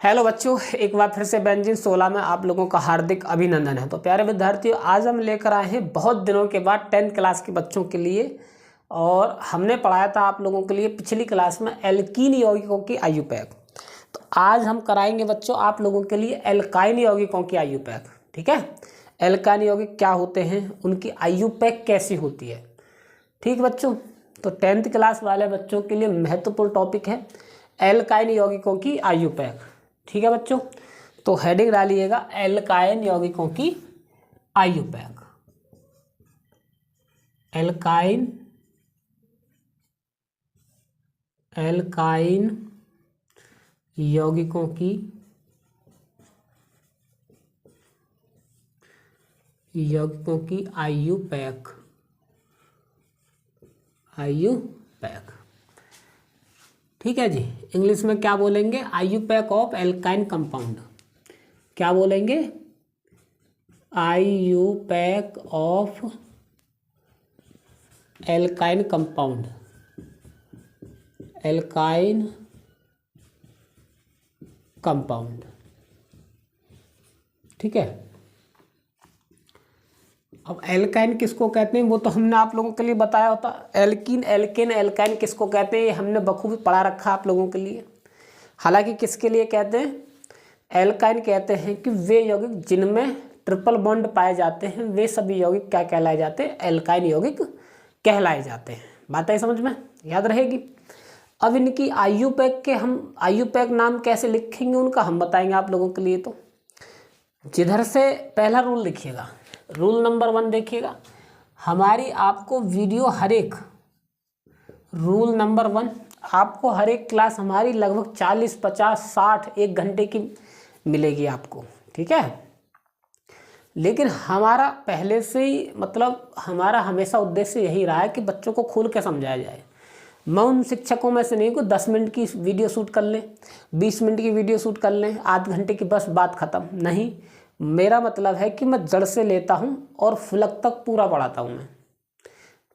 Hello बच्चों, एक बार फिर से बेंजीन 16 में आप लोगों का हार्दिक अभिनंदन है। तो प्यारे विद्यार्थियों, आज हम लेकर आए हैं बहुत दिनों के बाद 10th क्लास के बच्चों के लिए। और हमने पढ़ाया था आप लोगों के लिए पिछली क्लास में एल्कीन यौगिकों की आयुपैक। तो आज हम कराएंगे बच्चों आप लोगों के लिए एल्काइन यौगिकों की आयुपैक। ठीक है, एल्काइन यौगिक क्या होते हैं, उनकी आयुपैक कैसी होती है। ठीक बच्चों, तो 10th क्लास वाले बच्चों के लिए महत्वपूर्ण टॉपिक है एल्काइन यौगिकों की आयुपैक। ठीक है बच्चों, तो हेडिंग डालिएगा एल्काइन यौगिकों की आयुपैक। एल्काइन यौगिकों की आयुपैक। ठीक है जी, इंग्लिश में क्या बोलेंगे, आयुपैक ऑफ एल्काइन कंपाउंड। क्या बोलेंगे, IUPAC of alkyne compound. Alkyne compound, ठीक है। अब एल्काइन किसको कहते हैं वो तो हमने आप लोगों के लिए बताया होता। एल्कीन, एल्केन, एल्काइन किसको कहते हैं ये हमने बखूबी पढ़ा रखा आप लोगों के लिए। हालांकि किसके लिए कहते हैं, एल्काइन कहते हैं कि वे यौगिक जिनमें ट्रिपल बॉन्ड पाए जाते हैं वे सभी यौगिक क्या कहलाए जाते हैं, एल्काइन यौगिक कहलाए जाते हैं। बात है समझ में, याद रहेगी। अब इनकी आयुपैक के हम आयुपैक नाम कैसे लिखेंगे उनका हम बताएंगे आप लोगों के लिए। तो जिधर से पहला रूल लिखिएगा, रूल नंबर 1 देखिएगा। हमारी आपको वीडियो हर एक, रूल नंबर 1 आपको हर एक क्लास हमारी लगभग 40, 50, 60 1 घंटे की मिलेगी आपको। ठीक है, लेकिन हमारा पहले से ही मतलब हमारा हमेशा उद्देश्य यही रहा है कि बच्चों को खोल के समझाया जाए। मैं उन शिक्षकों में से नहीं को 10 मिनट की वीडियो शूट कर लें, 20 मिनट की वीडियो शूट कर लें, आध घंटे की बस बात ख़त्म। नहीं, मेरा मतलब है कि मैं जड़ से लेता हूं और फुलक तक पूरा पढ़ाता हूं मैं।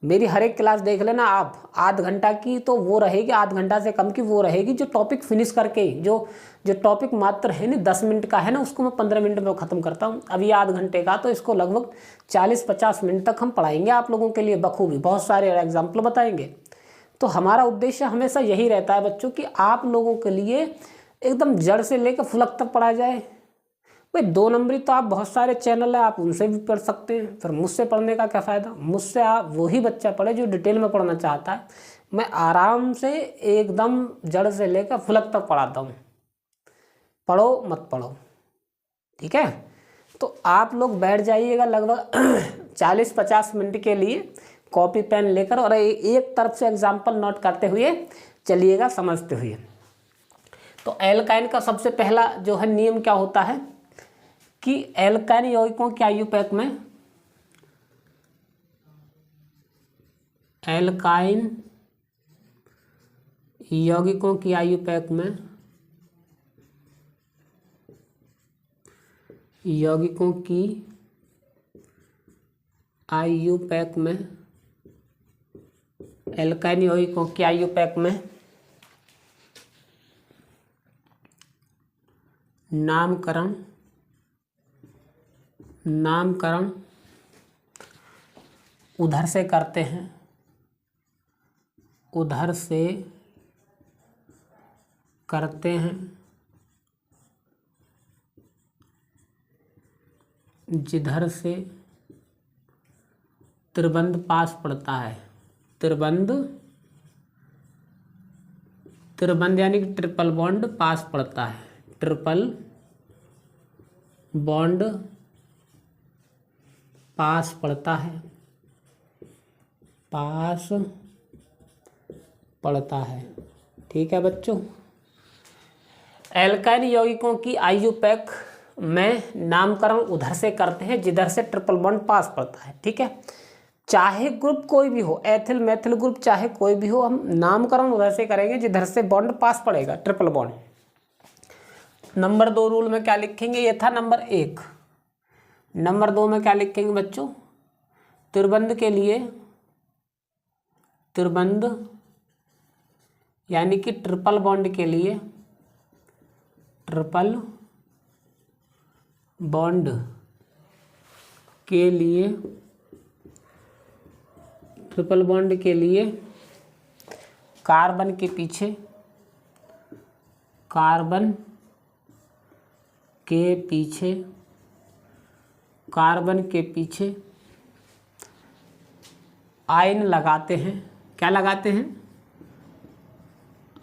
मेरी हर एक क्लास देख लेना आप, आध घंटा की तो वो रहेगी, आध घंटा से कम की वो रहेगी जो टॉपिक फिनिश करके जो टॉपिक मात्र है ना 10 मिनट का है ना, उसको मैं 15 मिनट में ख़त्म करता हूँ। अब ये आध घंटे का तो इसको लगभग 40-50 मिनट तक हम पढ़ाएंगे आप लोगों के लिए बखूबी, बहुत सारे एग्जाम्पल बताएंगे। तो हमारा उद्देश्य हमेशा यही रहता है बच्चों कि आप लोगों के लिए एकदम जड़ से लेकर फुलक तक पढ़ाया जाए। भाई 2 नंबरी तो आप बहुत सारे चैनल है, आप उनसे भी पढ़ सकते हैं, फिर मुझसे पढ़ने का क्या फ़ायदा। मुझसे आप वही बच्चा पढ़े जो डिटेल में पढ़ना चाहता है। मैं आराम से एकदम जड़ से लेकर फुलक तक पढ़ाता हूँ, पढ़ो मत पढ़ो। ठीक है, तो आप लोग बैठ जाइएगा लगभग 40-50 मिनट के लिए कॉपी पेन लेकर और एक तरफ से एग्जाम्पल नोट करते हुए चलिएगा, समझते हुए। तो एल्काइन का सबसे पहला जो है नियम क्या होता है कि एल्काइन यौगिकों की आयुपैक में, एल्काइन यौगिकों की आयुपैक में, यौगिकों की आयुपैक में, एल्काइन यौगिकों की आयुपैक में नामकरण उधर से करते हैं, उधर से करते हैं जिधर से त्रिबंध पास पड़ता है। त्रिबंध यानी कि ट्रिपल बॉन्ड पास पड़ता है, ट्रिपल बॉन्ड पास पड़ता है, पास पड़ता है। ठीक है बच्चों, एल्काइन यौगिकों की आयुपैक में नामकरण उधर से करते हैं जिधर से ट्रिपल बॉन्ड पास पड़ता है। ठीक है, चाहे ग्रुप कोई भी हो, एथिल मेथिल ग्रुप चाहे कोई भी हो, हम नामकरण उधर से करेंगे जिधर से बॉन्ड पास पड़ेगा, ट्रिपल बॉन्ड। नंबर 2 रूल में क्या लिखेंगे, ये था नंबर 1। नंबर 2 में क्या लिखेंगे बच्चों, त्रिबंध के लिए, त्रिबंध यानी कि ट्रिपल बॉन्ड के लिए ट्रिपल बॉन्ड के लिए कार्बन के पीछे आयन लगाते हैं। क्या लगाते हैं?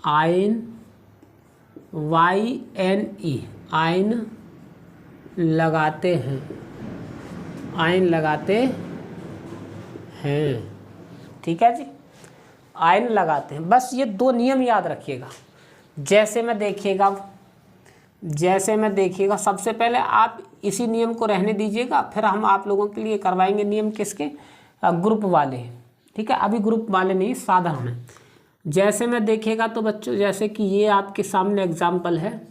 आयन, YNE, आयन लगाते हैं। ठीक है जी, आयन लगाते हैं। बस ये दो नियम याद रखिएगा। जैसे में देखिएगा सबसे पहले आप इसी नियम को रहने दीजिएगा, फिर हम आप लोगों के लिए करवाएंगे नियम किसके? ग्रुप वाले। ठीक है, अभी ग्रुप वाले नहीं, साधारण है। जैसे में देखिएगा तो बच्चों, जैसे कि ये आपके सामने एग्जाम्पल है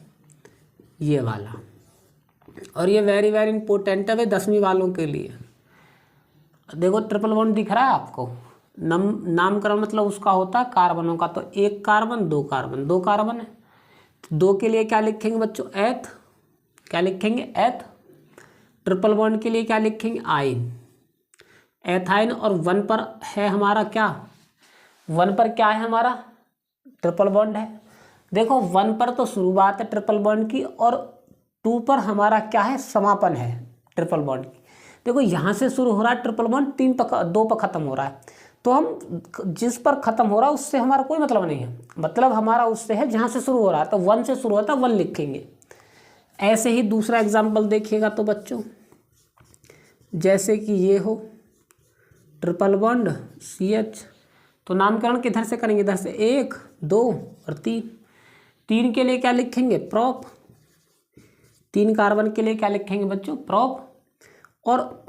ये वाला, और ये वेरी वेरी इंपॉर्टेंट है 10वीं वालों के लिए। देखो ट्रिपल बॉन्ड दिख रहा है आपको, नामकरण मतलब उसका होता है कार्बनों का। तो एक कार्बन, दो कार्बन है। दो के लिए क्या लिखेंगे बच्चों? एथ। क्या लिखेंगे? एथ। ट्रिपल बॉन्ड के लिए क्या लिखेंगे? आइन, एथाइन। और 1 पर है हमारा क्या? 1 पर क्या है हमारा? ट्रिपल बॉन्ड है। देखो 1 पर तो शुरुआत है ट्रिपल बॉन्ड की, और 2 पर हमारा क्या है? समापन है ट्रिपल बॉन्ड की। देखो यहाँ से शुरू हो रहा है ट्रिपल बॉन्ड, 2 पर ख़त्म हो रहा है। तो हम जिस पर ख़त्म हो रहा है उससे हमारा कोई मतलब नहीं है, मतलब हमारा उससे है जहाँ से शुरू हो रहा है। तो 1 से शुरू होता है 1 लिखेंगे। ऐसे ही दूसरा एग्जाम्पल देखिएगा तो बच्चों, जैसे कि ये हो ट्रिपल बॉन्ड CH, तो नामकरण किधर से करेंगे? इधर से 1, 2 और 3। 3 के लिए क्या लिखेंगे? प्रोप। 3 कार्बन के लिए क्या लिखेंगे बच्चों? प्रोप। और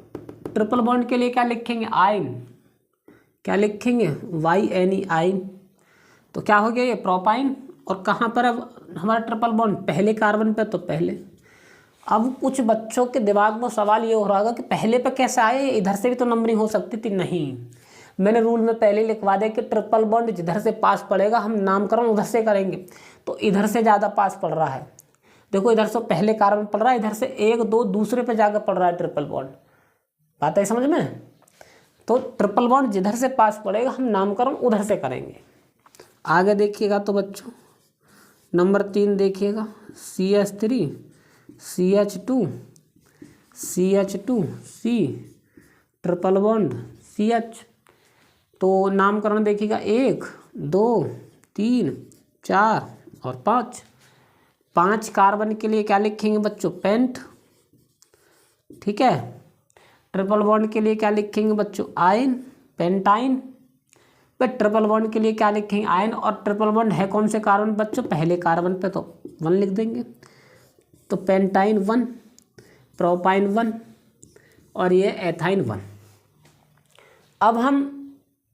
ट्रिपल बॉन्ड के लिए क्या लिखेंगे? आयन। क्या लिखेंगे? YNE, ion. तो क्या हो गया? ये प्रोपाइन। और कहाँ पर अब हमारा ट्रिपल बॉन्ड? पहले कार्बन पे, तो पहले। अब कुछ बच्चों के दिमाग में सवाल ये हो रहा होगा कि पहले पे कैसे आए, इधर से भी तो नंबरिंग हो सकती थी। नहीं, मैंने रूल में पहले लिखवा दिया कि ट्रिपल बॉन्ड जिधर से पास पड़ेगा हम नामकरण उधर से करेंगे। तो इधर से ज़्यादा पास पड़ रहा है। देखो इधर से पहले कार्बन पड़ रहा है, इधर से 1, 2 दूसरे पे जाकर पड़ रहा है ट्रिपल बॉन्ड। बात है समझ में? तो ट्रिपल बॉन्ड जिधर से पास पड़ेगा हम नामकरण उधर से करेंगे। आगे देखिएगा तो बच्चों, नंबर 3 देखिएगा, CH3 CH2 C, triple bond CH। तो नामकरण देखिएगा 1, 2, 3, 4 और 5। 5 कार्बन के लिए क्या लिखेंगे बच्चों? पेंट। ठीक है। ट्रिपल बॉन्ड के लिए क्या लिखेंगे बच्चों? Ion, pentyne. भाई ट्रिपल बॉन्ड के लिए क्या लिखेंगे? आयन। और ट्रिपल बॉन्ड है कौन से कार्बन बच्चों? पहले कार्बन पे, तो 1 लिख देंगे। तो पेंटाइन 1, प्रोपाइन 1 और ये एथाइन 1। अब हम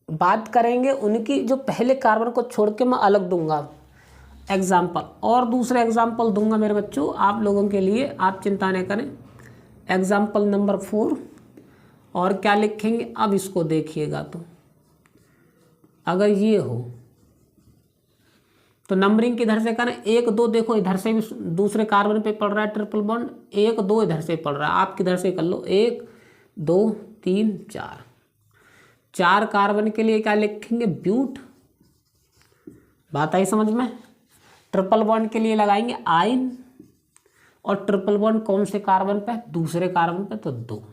बात करेंगे उनकी जो पहले कार्बन को छोड़ के मैं अलग दूंगा एग्जाम्पल, और दूसरे एग्जाम्पल दूंगा मेरे बच्चों आप लोगों के लिए, आप चिंता न करें। Example number 4। और क्या लिखेंगे? अब इसको देखिएगा तो अगर ये हो तो नंबरिंग किधर से करें? 1, 2 देखो इधर से भी दूसरे कार्बन पे पड़ रहा है ट्रिपल बॉन्ड, 1, 2 इधर से पड़ रहा है, आप किधर से कर लो? 1, 2, 3, 4। 4 कार्बन के लिए क्या लिखेंगे? ब्यूट। बात आई समझ में? ट्रिपल बॉन्ड के लिए लगाएंगे आयन। और ट्रिपल बॉन्ड कौन से कार्बन पे? दूसरे कार्बन पे, तो 2।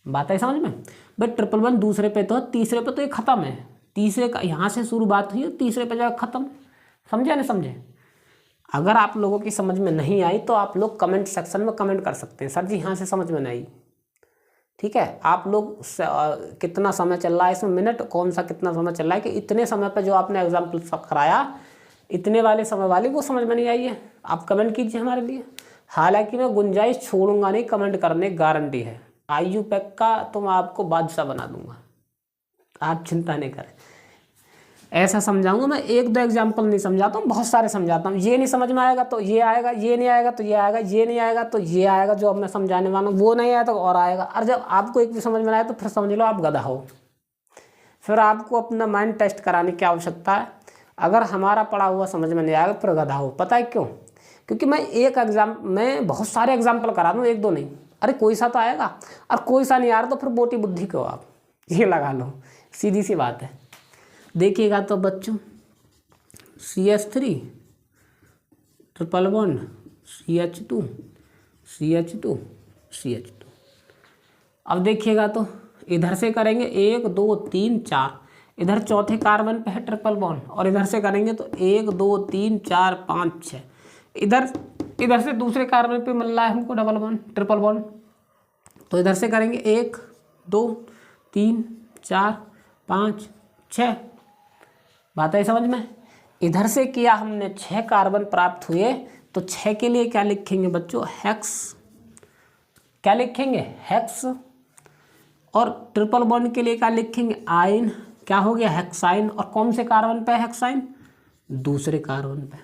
बात आई समझ में? भाई ट्रिपल बॉन्ड दूसरे पे तो, तीसरे पे तो ये खत्म है। तीसरे का यहाँ से शुरू बात हुई, तीसरे पे जाकर खत्म। समझे ना समझे? अगर आप लोगों की समझ में नहीं आई तो आप लोग कमेंट सेक्शन में कमेंट कर सकते हैं, सर जी यहाँ से समझ में नहीं। ठीक है, आप लोग कितना समय चल रहा है इसमें, मिनट कौन सा कितना समय चल रहा है कि इतने समय पर जो आपने एग्जाम्पल कराया, इतने वाले समय वाली वो समझ में नहीं आई है, आप कमेंट कीजिए हमारे लिए। हालांकि मैं गुंजाइश छोड़ूंगा नहीं कमेंट करने, गारंटी है। IUPAC का तो मैं आपको बादशाह बना दूंगा, आप चिंता नहीं करें। ऐसा समझाऊंगा मैं, 1-2 एग्जाम्पल नहीं समझाता हूँ, बहुत सारे समझाता हूँ। ये नहीं समझ में आएगा तो ये आएगा, ये नहीं आएगा तो ये आएगा, ये नहीं आएगा तो ये आएगा, जो अब मैं समझाने वाला हूँ वो नहीं आया तो और आएगा। और जब आपको एक भी समझ में आए तो फिर समझ लो आप गधा हो, फिर आपको अपना माइंड टेस्ट कराने की आवश्यकता है। अगर हमारा पढ़ा हुआ समझ में नहीं आएगा फिर गधा हो। पता है क्यों? क्योंकि मैं बहुत सारे एग्जाम्पल करा दूँ, एक दो नहीं। अरे कोई सा तो आएगा, और कोई सा नहीं आ रहा तो फिर मोटी बुद्धि को आप ये लगा लो, सीधी सी बात है। देखिएगा तो बच्चों CH3 triple bond CH2 CH2 CH2। अब देखिएगा तो इधर से करेंगे 1 2 3 4, इधर चौथे कार्बन पे है ट्रिपल बॉन्ड, और इधर से करेंगे तो 1 2 3 4 5 6, इधर से दूसरे कार्बन पे मिल रहा है हमको डबल बॉन्ड ट्रिपल बॉन्ड, तो इधर से करेंगे 1 2 3 4 5 6। बात है समझ में? इधर से किया हमने 6 कार्बन प्राप्त हुए, तो 6 के लिए क्या लिखेंगे बच्चों? हेक्स। क्या लिखेंगे? हेक्स। और ट्रिपल बॉन्ड के लिए क्या लिखेंगे? आइन। क्या हो गया? हेक्साइन। और कौन से कार्बन पे हेक्साइन? दूसरे कार्बन पे।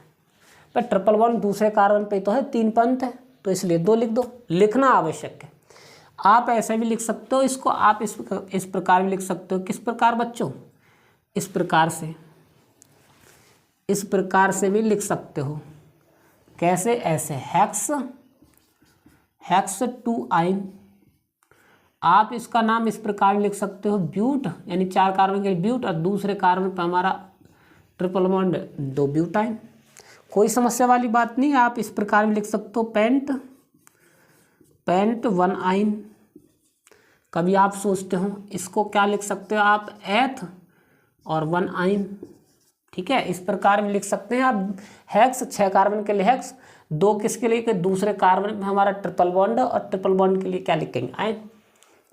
पर ट्रिपल बॉन्ड दूसरे कार्बन पे तो है, 3 पंथ है, तो इसलिए 2 लिख दो। लिखना आवश्यक है। आप ऐसे भी लिख सकते हो इसको, आप इस प्रकार भी लिख सकते हो। किस प्रकार बच्चों? इस प्रकार से भी लिख सकते हो। कैसे? ऐसे हेक्स 2 आइन। आप इसका नाम इस प्रकार लिख सकते हो ब्यूट, यानी 4 कार्बन के ब्यूट, और दूसरे कार्बन पर हमारा ट्रिपल बॉन्ड 2 ब्यूटाइन। कोई समस्या वाली बात नहीं। आप इस प्रकार भी लिख सकते हो पेंट 1 आइन। कभी आप सोचते हो इसको क्या लिख सकते हो आप? एथ और 1 आइन। ठीक है, इस प्रकार भी लिख सकते हैं आप। हेक्स 6 कार्बन के लिए हेक्स, 2 किसके लिए? कि दूसरे कार्बन में हमारा ट्रिपल बॉन्ड, और ट्रिपल बॉन्ड के लिए क्या लिखेंगे? आइन।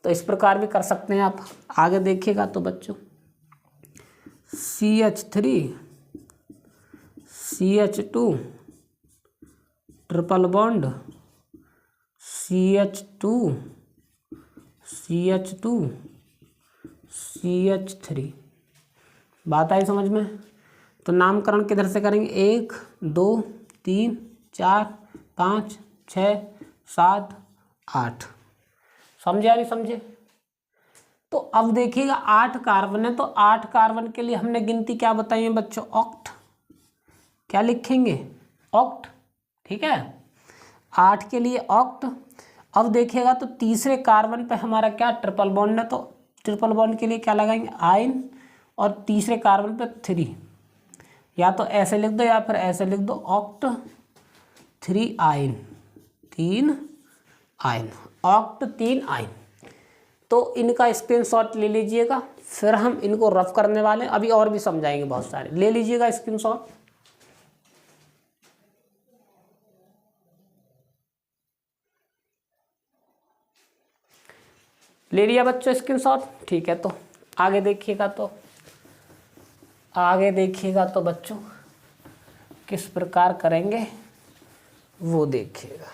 तो इस प्रकार भी कर सकते हैं आप। आगे देखिएगा तो बच्चों CH3 CH2 triple bond CH2 CH2 CH3। बात आई समझ में? तो नामकरण किधर से करेंगे? 1 2 3 4 5 6 7 8। समझे या नहीं समझे? तो अब देखिएगा 8 कार्बन है, तो 8 कार्बन के लिए हमने गिनती क्या बताई है बच्चों? ऑक्ट। क्या लिखेंगे? ऑक्ट। ठीक है, 8 के लिए ऑक्ट। अब देखिएगा तो तीसरे कार्बन पे हमारा क्या? ट्रिपल बॉन्ड है, तो ट्रिपल बॉन्ड के लिए क्या लगाएंगे? आइन। और तीसरे कार्बन पे 3, या तो ऐसे लिख दो या फिर ऐसे लिख दो, ऑक्ट 3 आइन, 3 आइन, ऑक्ट 3 आइन। तो इनका स्क्रीनशॉट ले लीजिएगा, फिर हम इनको रफ करने वाले हैं। अभी और भी समझाएंगे बहुत सारे, ले लीजिएगा स्क्रीनशॉट। ले लिया बच्चों स्क्रीनशॉट? ठीक है, तो आगे देखिएगा तो बच्चों किस प्रकार करेंगे वो देखिएगा।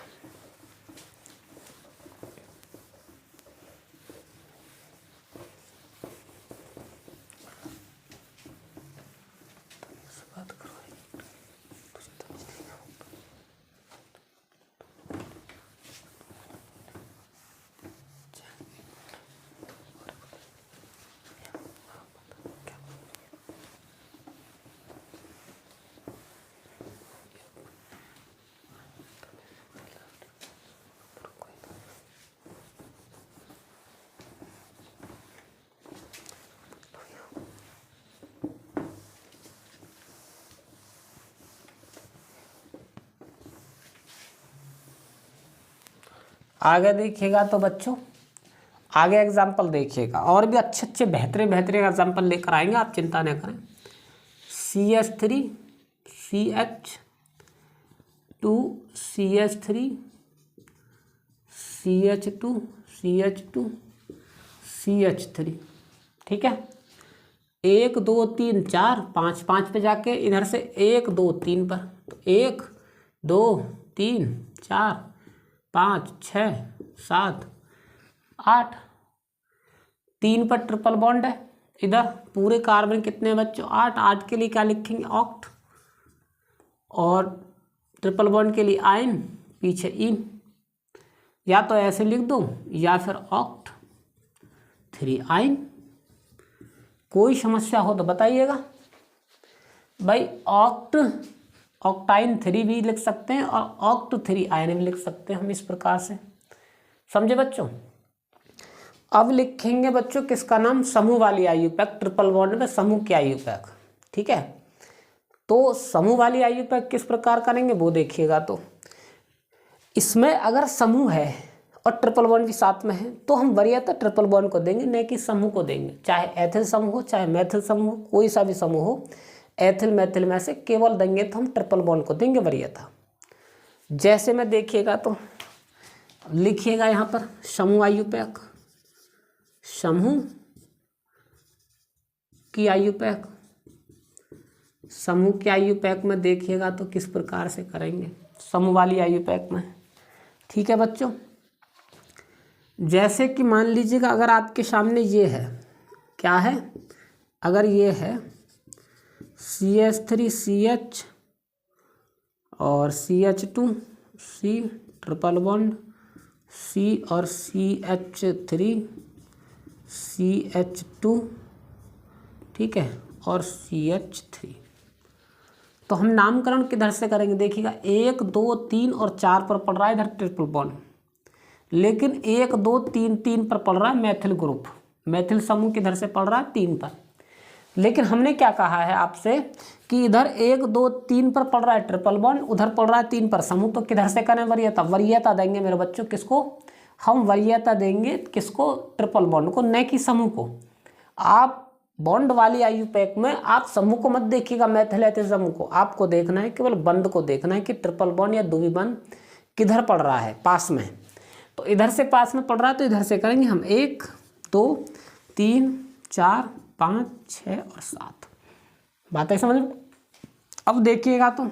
आगे देखिएगा तो बच्चों, आगे एग्जाम्पल देखिएगा, और भी अच्छे अच्छे बेहतरीन एग्जाम्पल लेकर आएंगे, आप चिंता न करें। CH3 CH2 CH3 CH2 CH2 CH3। ठीक है, 1 2 3 4 5 5 पे जाके इधर से 1 2 3 पर, तो 1 2 3 4 5 6 7 8, 3 पर ट्रिपल बॉन्ड है। इधर पूरे कार्बन कितने बच्चों? 8। 8 के लिए क्या लिखेंगे? ऑक्ट। और ट्रिपल बॉन्ड के लिए आइन, पीछे इन। या तो ऐसे लिख दो या फिर ऑक्ट 3 आइन। कोई समस्या हो तो बताइएगा भाई। ऑक्ट ऑक्टाइन 3 भी लिख सकते हैं और ऑक्ट 3 आयन भी लिख सकते हैं हम इस प्रकार से, समझे बच्चों। अब लिखेंगे बच्चों किसका नाम, समूह वाली आयुपैक, ट्रिपल बॉन्ड में समूह की आयुपैक, ठीक है। तो समूह वाली आयुपैक किस प्रकार करेंगे वो देखिएगा। तो इसमें अगर समूह है और ट्रिपल बॉन्ड भी साथ में है तो हम वरीयता ट्रिपल बॉन्ड को देंगे, न कि समूह को देंगे। चाहे एथिल समूह हो चाहे मैथिल समूह हो, कोई सा भी समूह हो, एथिल मैथिल में से केवल देंगे तो हम ट्रिपल बॉन्ड को देंगे वरीयता। जैसे में देखिएगा तो लिखिएगा यहाँ पर समूह आयुपैक, समूह की आयुपैक, समूह की आयुपैक में देखिएगा तो किस प्रकार से करेंगे समूह वाली आयुपैक में, ठीक है बच्चों। जैसे कि मान लीजिएगा अगर आपके सामने ये है, क्या है, अगर ये है CH3CH और CH2 C triple bond C और CH3 CH2, ठीक है, और CH3, तो हम नामकरण किधर से करेंगे देखिएगा। 1 2 3 और 4 पर पड़ रहा है इधर ट्रिपल बॉन्ड, लेकिन 1 2 3 3 पर पड़ रहा है मैथिल ग्रुप, मैथिल समूह किधर से पड़ रहा है 3 पर। लेकिन हमने क्या कहा है आपसे कि इधर 1 2 3 पर पड़ रहा है ट्रिपल बॉन्ड, उधर पड़ रहा है 3 पर समूह, तो किधर से करें वरीयता, वरीयता देंगे मेरे बच्चों किसको, हम वरीयता देंगे किसको, ट्रिपल बॉन्ड को, न कि समूह को। आप बॉन्ड वाली आयुपैक में आप समूह को मत देखिएगा, मैथिल एथिल समूह को, आपको देखना है केवल बंद को देखना है कि ट्रिपल बॉन्ड या द्विबंध बंद किधर पड़ रहा है, पास में। तो इधर से पास में पड़ रहा है तो इधर से करेंगे हम 1 2 3 4 5 6 और 7, बात है समझ में। अब देखिएगा तो,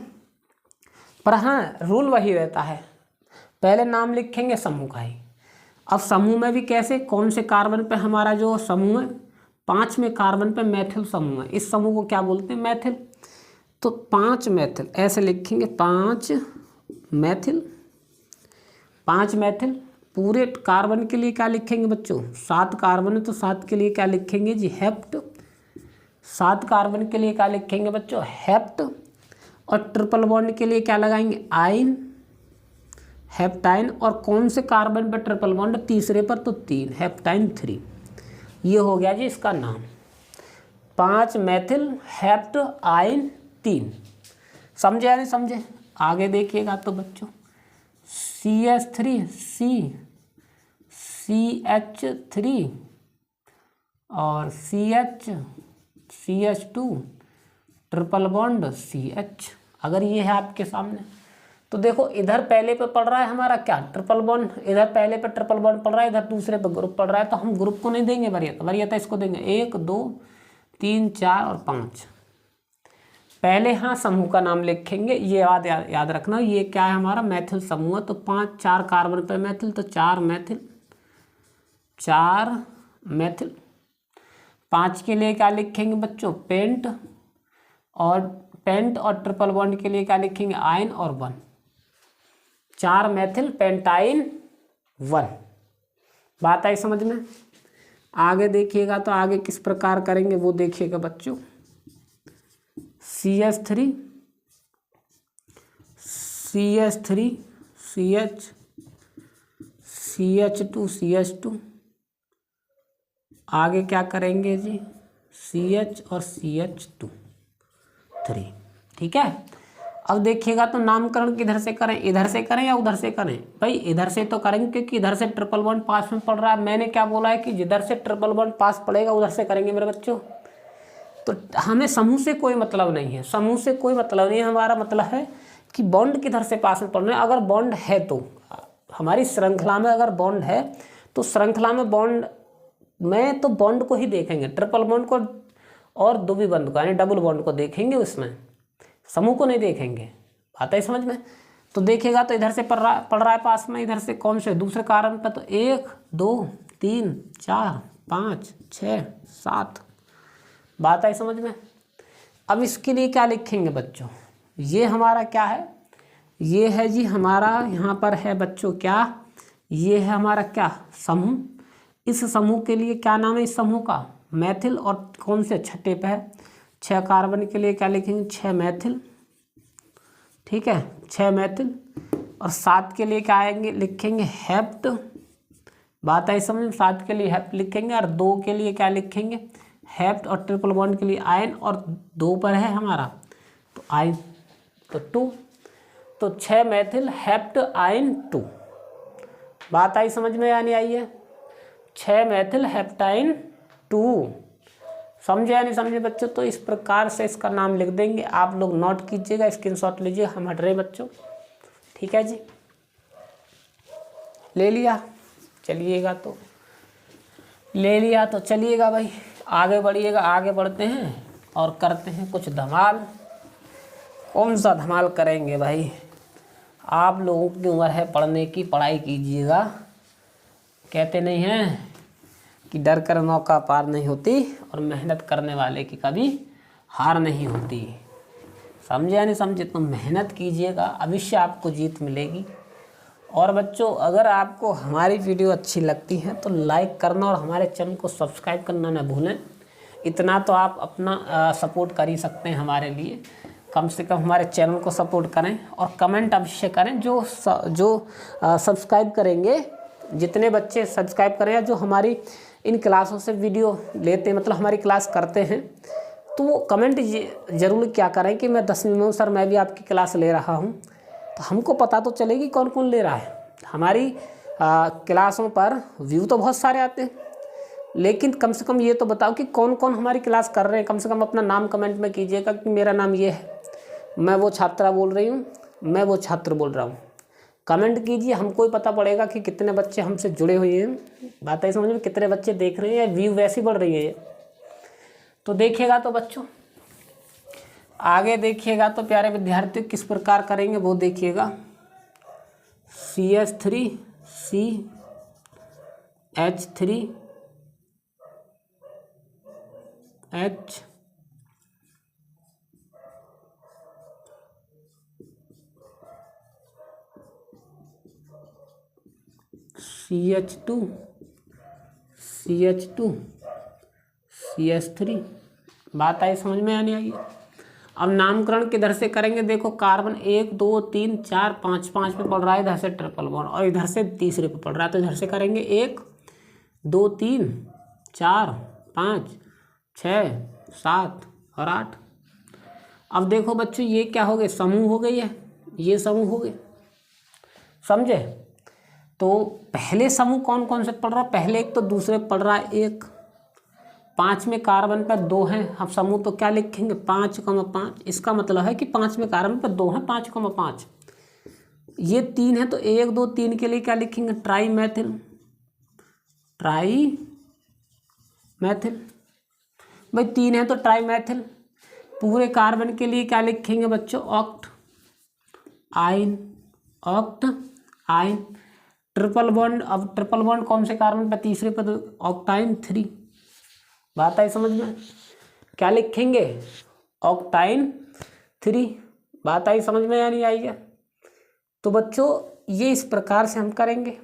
पर हाँ रूल वही रहता है, पहले नाम लिखेंगे समूह का ही। अब समूह में भी कैसे, कौन से कार्बन पे हमारा जो समूह है, 5वें कार्बन पे मैथिल समूह है, इस समूह को क्या बोलते हैं, मैथिल। तो 5 मैथिल ऐसे लिखेंगे, 5 मैथिल, 5 मैथिल। पूरे कार्बन के लिए क्या लिखेंगे बच्चों, 7 कार्बन है तो 7 के लिए क्या लिखेंगे जी, हेप्ट। 7 कार्बन के लिए क्या लिखेंगे बच्चों, हेप्ट। और ट्रिपल बॉन्ड के लिए क्या लगाएंगे, आइन, हेप्टाइन। और कौन से कार्बन पर ट्रिपल बॉन्ड, तीसरे पर, तो 3, हेप्टाइन 3। ये हो गया जी इसका नाम, 5 मैथिल हेप्ट आइन 3, समझे या नहीं समझे। आगे देखिएगा तो बच्चों CH3 CH3 और CH2 ट्रिपल बॉन्ड CH। अगर ये है आपके सामने तो देखो इधर पहले पे पड़ रहा है हमारा क्या, ट्रिपल बॉन्ड, इधर पहले पे ट्रिपल बॉन्ड पड़ रहा है, इधर दूसरे पे ग्रुप पड़ रहा है, तो हम ग्रुप को नहीं देंगे वरीयता, वरीयता इसको देंगे 1 2 3 4 और 5। पहले हाँ समूह का नाम लिखेंगे, ये याद रखना, ये क्या है हमारा मैथिल समूह, तो 5 4 कार्बन पे मैथिल, तो 4 मैथिल, 4 मैथिल। 5 के लिए क्या लिखेंगे बच्चों, पेंट, और पेंट और ट्रिपल बॉन्ड के लिए क्या लिखेंगे, आयन और 1, 4 मैथिल पेंटाइन 1। बात आई समझ में। आगे देखिएगा तो आगे किस प्रकार करेंगे वो देखिएगा बच्चों। CH3 CH CH2 CH2, आगे क्या करेंगे जी, CH और CH2 3, ठीक है। अब देखिएगा तो नामकरण किधर से करें, इधर से करें या उधर से करें, भाई इधर से तो करेंगे क्योंकि इधर से ट्रिपल बॉन्ड पास में पड़ रहा है। मैंने क्या बोला है कि जिधर से ट्रिपल बॉन्ड पास पड़ेगा उधर से करेंगे मेरे बच्चों। तो हमें समूह से कोई मतलब नहीं है, समूह से कोई मतलब नहीं है, हमारा मतलब है कि बॉन्ड किधर से पास में पड़ रहे हैं। अगर बॉन्ड है तो हमारी श्रृंखला में अगर बॉन्ड है तो श्रृंखला में बॉन्ड में तो बॉन्ड को ही देखेंगे, ट्रिपल बॉन्ड को और द्विबंध को यानी डबल बॉन्ड को देखेंगे, उसमें समूह को नहीं देखेंगे। बात है समझ में। तो देखिएगा तो इधर से पड़ रहा है पास में, इधर से कौन से दूसरे कार्बन पर, तो 1 2 3 4 5 6 7। बात आई समझ में। अब इसके लिए क्या लिखेंगे बच्चों, ये हमारा क्या है, ये है जी हमारा यहाँ पर है बच्चों क्या, ये है हमारा क्या समूह। इस समूह के लिए क्या नाम है इस समूह का, मैथिल। और कौन से छठे पे है, 6 कार्बन के लिए क्या लिखेंगे, 6 मैथिल, ठीक है, 6 मेथिल। और 7 के लिए क्या आएंगे, लिखेंगे हेप्ट। बात आई समझ में, 7 के लिए हेप्ट लिखेंगे और 2 के लिए क्या लिखेंगे, हेप्ट। और ट्रिपल बॉन्ड के लिए आयन, और 2 पर है हमारा तो आयन, तो 2। तो 6 मेथिल हेप्ट आयन 2। बात आई समझ में या नहीं आई है? 6 मेथिल हेप्टाइन 2। समझे या नहीं समझे बच्चों? तो इस प्रकार से इसका नाम लिख देंगे, आप लोग नोट कीजिएगा, स्क्रीनशॉट लीजिए, हम हट रहे बच्चों। ठीक है जी, ले लिया, चलिएगा तो ले लिया तो चलिएगा भाई, आगे बढ़िएगा। आगे बढ़ते हैं और करते हैं कुछ धमाल। कौन सा धमाल करेंगे भाई? आप लोगों की उम्र है पढ़ने की, पढ़ाई कीजिएगा। कहते नहीं हैं कि डर कर मौका पार नहीं होती, और मेहनत करने वाले की कभी हार नहीं होती। समझे या नहीं समझे? तो मेहनत कीजिएगा, अवश्य आपको जीत मिलेगी। और बच्चों, अगर आपको हमारी वीडियो अच्छी लगती है तो लाइक करना और हमारे चैनल को सब्सक्राइब करना न भूलें। इतना तो आप अपना सपोर्ट कर ही सकते हैं हमारे लिए। कम से कम हमारे चैनल को सपोर्ट करें और कमेंट अवश्य करें। जो सब्सक्राइब करेंगे, जितने बच्चे सब्सक्राइब करें या जो हमारी इन क्लासों से वीडियो लेते हैं, मतलब हमारी क्लास करते हैं, तो वो कमेंट ज़रूर क्या करें कि मैं 10वीं में हूँ सर, मैं भी आपकी क्लास ले रहा हूँ। तो हमको पता तो चलेगी कौन कौन ले रहा है। हमारी क्लासों पर व्यू तो बहुत सारे आते हैं, लेकिन कम से कम ये तो बताओ कि कौन कौन हमारी क्लास कर रहे हैं। कम से कम अपना नाम कमेंट में कीजिएगा कि मेरा नाम ये है, मैं वो छात्रा बोल रही हूँ, मैं वो छात्र बोल रहा हूँ। कमेंट कीजिए, हमको ही पता पड़ेगा कि कितने बच्चे हमसे जुड़े हुए हैं। बात है समझ में, कितने बच्चे देख रहे हैं या व्यू वैसी बढ़ रही है। तो देखिएगा तो बच्चों, आगे देखिएगा तो प्यारे विद्यार्थी किस प्रकार करेंगे वो देखिएगा। CH3 CH3 H CH2 CH2 CH3। बात आई समझ में या नहीं आई? अब नामकरण किधर से करेंगे? देखो, कार्बन 1 2 3 4 5 5 पे पड़ रहा है, इधर से ट्रिपल बॉन्ड, और इधर से तीसरे पे पड़ रहा है, तो इधर से करेंगे 1 2 3 4 5 6 7 और 8। अब देखो बच्चों, ये क्या हो गए, समूह हो गई है, ये समूह हो गए। समझे? तो पहले समूह कौन कौन से पढ़ रहा है? पहले एक तो दूसरे पढ़ रहा है 1। 5 में कार्बन पर 2 हैं, हम समूह तो क्या लिखेंगे, 5,5। इसका मतलब है कि 5 में कार्बन पर 2 हैं, 5,5। ये 3 है तो 1 2 3 के लिए क्या लिखेंगे, ट्राई मैथिल। ट्राई मैथिल भाई, 3 है तो ट्राई मैथिल। पूरे कार्बन के लिए क्या लिखेंगे बच्चों, ऑक्ट आइन। ऑक्ट आइन। ट्रिपल बॉन्ड, अब ट्रिपल बॉन्ड कौन से कार्बन पर, तीसरे पर, तो ऑक्टाइन 3। बात आई समझ में? क्या लिखेंगे, ऑक्टाइन 3। बात आई समझ में या नहीं आई है? तो बच्चों, ये इस प्रकार से हम करेंगे।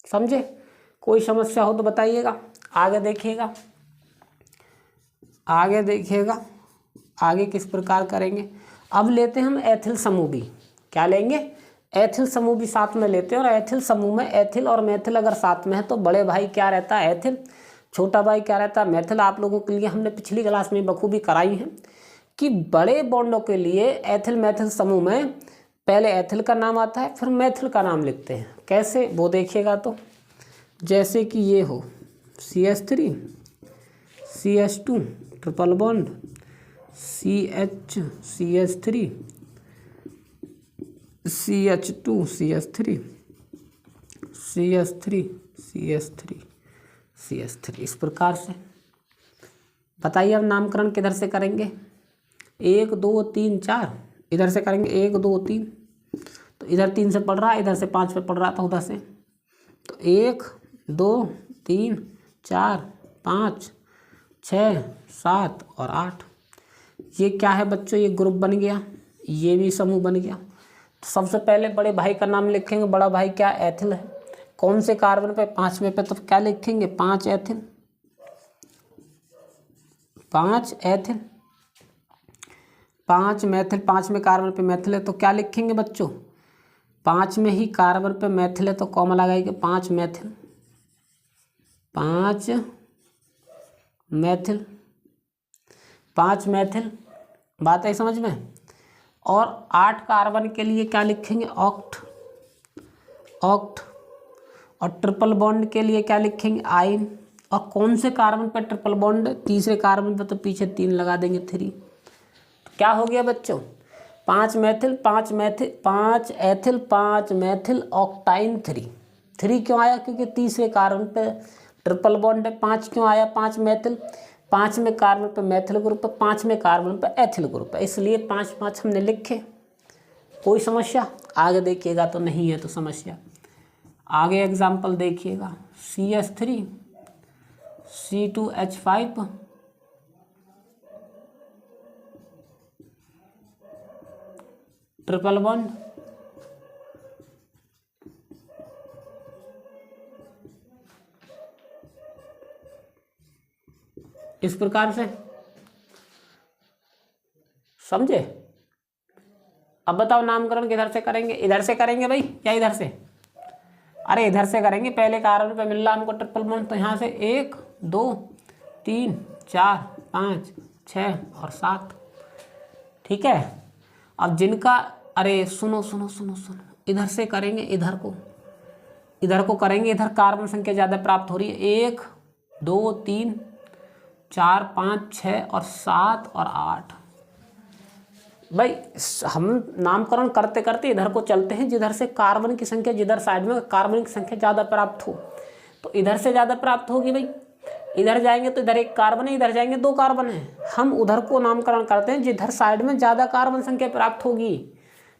समझे? कोई समस्या हो तो बताइएगा। आगे देखिएगा, आगे देखिएगा, आगे किस प्रकार करेंगे। अब लेते हैं हम एथिल समूह भी। क्या लेंगे, एथिल समूह भी साथ में लेते हैं। और एथिल समूह में एथिल और मेथिल अगर साथ में है तो बड़े भाई क्या रहता है, एथिल। छोटा भाई क्या रहता है, मेथिल। आप लोगों के लिए हमने पिछली क्लास में बखूबी कराई है कि बड़े बॉन्डों के लिए एथिल मेथिल समूह में पहले एथिल का नाम आता है, फिर मेथिल का नाम लिखते हैं। कैसे, वो देखिएगा। तो जैसे कि ये हो CH3 CH2 triple bond CH3 CH2 CH3 CH3 CH3 CH3। इस प्रकार से बताइए अब नामकरण किधर से करेंगे। 1 2 3 4 इधर से करेंगे, 1 2 3, तो इधर 3 से पढ़ रहा है, इधर से 5 पे पढ़ रहा था, उधर से। तो 1 2 3 4 5 6 7 और 8। ये क्या है बच्चों, ये ग्रुप बन गया, ये भी समूह बन गया। तो सबसे पहले बड़े भाई का नाम लिखेंगे। बड़ा भाई क्या, एथिल है। कौन से कार्बन पे, 5वें पे, तो क्या लिखेंगे, 5 एथिल। 5 एथिल। 5 मैथिल, 5 में कार्बन पे मैथिल है तो क्या लिखेंगे बच्चों, 5 में ही कार्बन पे मैथिल है तो कॉमा लगाएंगे 5 मैथिल, 5 मैथिल, 5 मैथिल, बात है समझ में। और 8 कार्बन के लिए क्या लिखेंगे, ऑक्ट, ऑक्ट। और ट्रिपल बॉन्ड के लिए क्या लिखेंगे, आइन। और कौन से कार्बन पर ट्रिपल बॉन्ड, तीसरे कार्बन पर, तो पीछे 3 लगा देंगे 3। तो क्या हो गया बच्चों, 5 मैथिल, 5 मैथिल, 5 एथिल, 5 मैथिल, ऑक्टाइन 3। 3 क्यों आया, क्योंकि तीसरे कार्बन पे ट्रिपल बॉन्ड है। 5 क्यों आया, 5 मैथिल, 5 में कार्बन पे मैथिल ग्रुप है, 5 में कार्बन पे एथिल ग्रुप है, इसलिए 5 5 हमने लिखे। कोई समस्या आगे देखिएगा तो नहीं है तो समस्या। आगे एग्जाम्पल देखिएगा, CH3 C2H5 ट्रिपल बॉन्ड, इस प्रकार से समझे। अब बताओ नामकरण किधर से करेंगे, इधर से करेंगे भाई या इधर से, अरे इधर से करेंगे। पहले कार्बन पे मिल रहा हमको ट्रिपल बॉन्ड, तो यहाँ से 1 2 3 4 5 6 और 7, ठीक है। अब जिनका, अरे सुनो सुनो सुनो सुनो, इधर से करेंगे, इधर को करेंगे, इधर कार्बन संख्या ज़्यादा प्राप्त हो रही है। 1 2 3 4 5 6 और 7 और 8। भाई हम नामकरण करते करते इधर को चलते हैं, जिधर से कार्बन की संख्या, जिधर साइड में कार्बन की संख्या ज़्यादा प्राप्त हो, तो इधर से ज़्यादा प्राप्त होगी भाई। इधर जाएंगे तो इधर 1 कार्बन है, इधर जाएंगे 2 कार्बन है। हम उधर को नामकरण करते हैं जिधर साइड में ज़्यादा कार्बन संख्या प्राप्त होगी।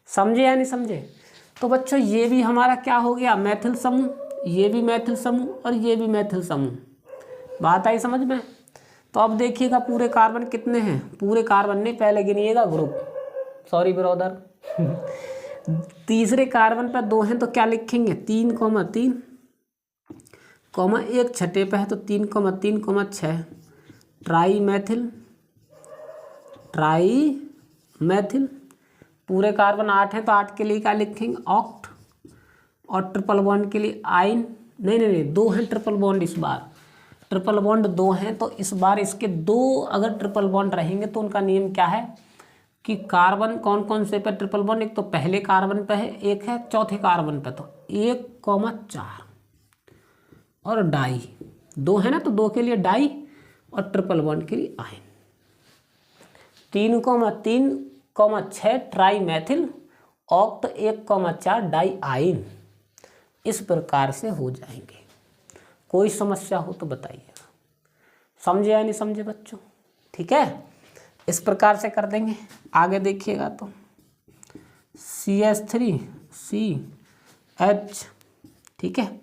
समझे या नहीं समझे। तो बच्चों ये भी हमारा क्या हो गया, मैथिल समूह, ये भी मैथिल समूह और ये भी मैथिल समूह। बात आई समझ में। तो अब देखिएगा पूरे कार्बन कितने हैं, पूरे कार्बन नहीं, पहले गिनिएगा ग्रुप, सॉरी ब्रदर। तीसरे कार्बन पर 2 हैं तो क्या लिखेंगे, 3 कॉमा 1 छठे पे है तो 3 3 6 ट्राई मैथिल। पूरे कार्बन 8 हैं तो 8 के लिए क्या लिखेंगे, ऑक्ट। और ट्रिपल बॉन्ड के लिए आइन, नहीं 2 हैं ट्रिपल बॉन्ड, इस बार ट्रिपल बॉन्ड 2 हैं तो इस बार इसके 2 अगर ट्रिपल बॉन्ड रहेंगे तो उनका नियम क्या है कि कार्बन कौन कौन से पे ट्रिपल बॉन्ड, एक तो पहले कार्बन पे है, एक है चौथे कार्बन पे, तो 1,4 और डाई 2 है ना, तो 2 के लिए डाई और ट्रिपल बॉन्ड के लिए yne. 3,6 tri methyl, oct 1,4 di yne. इस प्रकार से हो जाएंगे। कोई समस्या हो तो बताइएगा। समझे या नहीं समझे बच्चों, ठीक है। इस प्रकार से कर देंगे। आगे देखिएगा तो CH3 CH, ठीक है।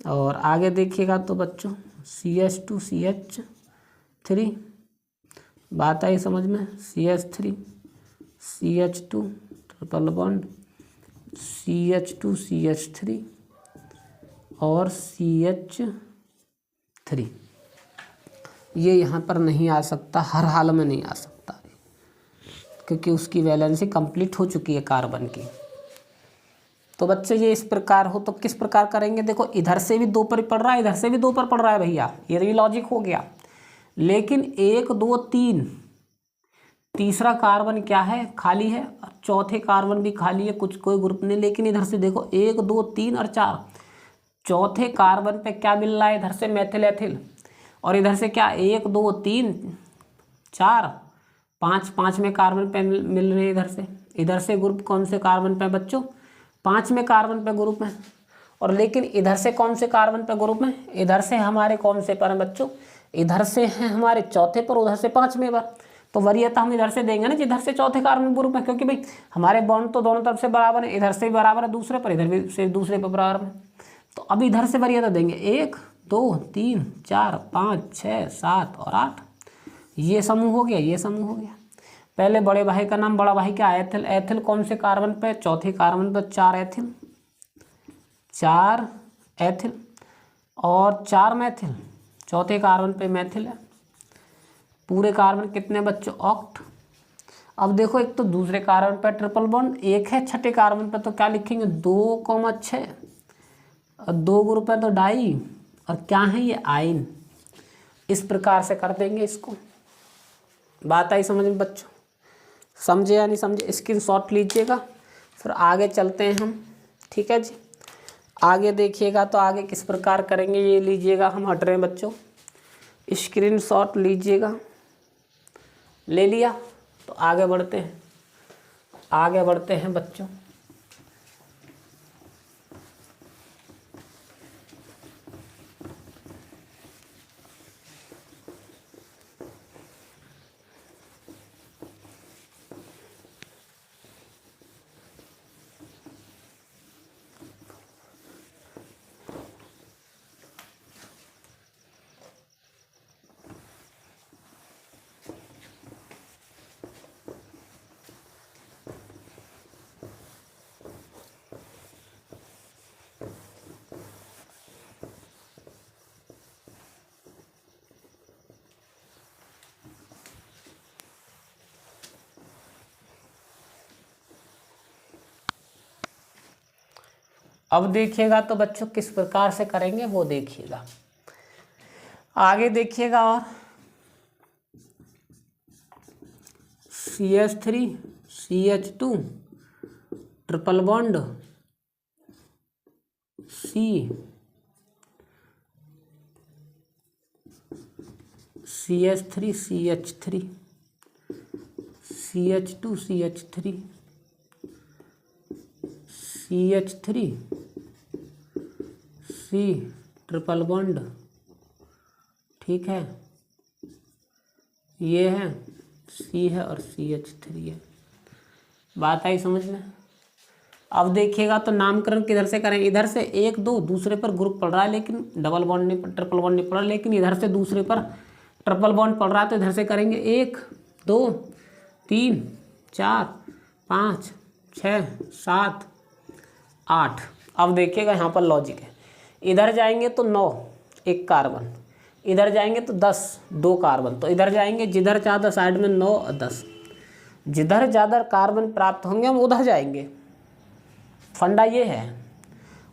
और आगे देखिएगा तो बच्चों CH2 CH3, बात आई समझ में। CH3 CH2 triple bond, CH2 CH3 और CH3। ये यहाँ पर नहीं आ सकता, हर हाल में नहीं आ सकता, क्योंकि उसकी वैलेंसी कंप्लीट हो चुकी है कार्बन की। तो बच्चे ये इस प्रकार हो तो किस प्रकार करेंगे, देखो इधर से भी 2 पर पड़ रहा है, इधर से भी 2 पर पड़ रहा है भैया, ये भी लॉजिक हो गया। लेकिन 1 2 3 तीसरा कार्बन क्या है, खाली है, और चौथे कार्बन भी खाली है, कुछ कोई ग्रुप नहीं। लेकिन इधर से देखो 1 2 3 और 4, चौथे कार्बन पे क्या मिल रहा है, इधर से मैथिल एथिल, और इधर से क्या 1 2 3 4 5, 5 में कार्बन पे मिल रहे हैं इधर से ग्रुप कौन से कार्बन पे बच्चों, 5 में कार्बन पे ग्रुप है। और लेकिन इधर से कौन से कार्बन पे ग्रुप है, इधर से हमारे कौन से पर हैं बच्चों, इधर से हैं हमारे चौथे पर, उधर से 5वें पर। तो वरीयता हम इधर से देंगे ना जिधर से चौथे कार्बन ग्रुप है, क्योंकि भाई हमारे बॉन्ड तो दोनों तरफ से बराबर है, इधर से भी बराबर है दूसरे पर, इधर भी से दूसरे पर बराबर है। तो अब इधर से वरीयता देंगे 1 2 3 4 5 6 7 और 8। ये समूह हो गया, ये समूह हो गया। पहले बड़े भाई का नाम, बड़ा भाई क्या, एथिल। एथिल कौन से कार्बन पे, चौथे कार्बन पे, 4 एथिल, 4 एथिल और 4 मैथिल, चौथे कार्बन पे मैथिल है। पूरे कार्बन कितने बच्चों, ऑक्ट। अब देखो एक तो दूसरे कार्बन पर ट्रिपल बॉन्ड, एक है छठे कार्बन पर, तो क्या लिखेंगे 2,6 और 2 ग्रुप है तो डाई, और क्या है ये आयन। इस प्रकार से कर देंगे इसको। बात आई समझ में बच्चों? समझे या नहीं समझे? स्क्रीनशॉट लीजिएगा, फिर आगे चलते हैं हम। ठीक है जी, आगे देखिएगा तो आगे किस प्रकार करेंगे ये लीजिएगा। हम हट रहे हैं बच्चों, स्क्रीनशॉट लीजिएगा। ले लिया तो आगे बढ़ते हैं, आगे बढ़ते हैं बच्चों। अब देखिएगा तो बच्चों किस प्रकार से करेंगे वो देखिएगा, आगे देखिएगा। और CH3 CH2 triple bond C CH3 CH3 CH2 CH3 CH3 C triple bond, ठीक है, ये है C है और CH3 है। बात आई समझ में? अब देखिएगा तो नामकरण किधर से करें, इधर से 1 2 दूसरे पर ग्रुप पड़ रहा है लेकिन डबल बॉन्ड नहीं, ट्रिपल बॉन्ड नहीं पड़ रहा, लेकिन इधर से दूसरे पर ट्रिपल बॉन्ड पड़ रहा है तो इधर से करेंगे 1 2 3 4 5 6 7 8। अब देखिएगा यहाँ पर लॉजिक है, इधर जाएंगे तो 9 1 कार्बन, इधर जाएंगे तो 10 2 कार्बन, तो इधर जाएंगे जिधर ज़्यादा साइड में 9 और 10, जिधर ज़्यादा कार्बन प्राप्त होंगे हम उधर जाएंगे। फंडा ये है,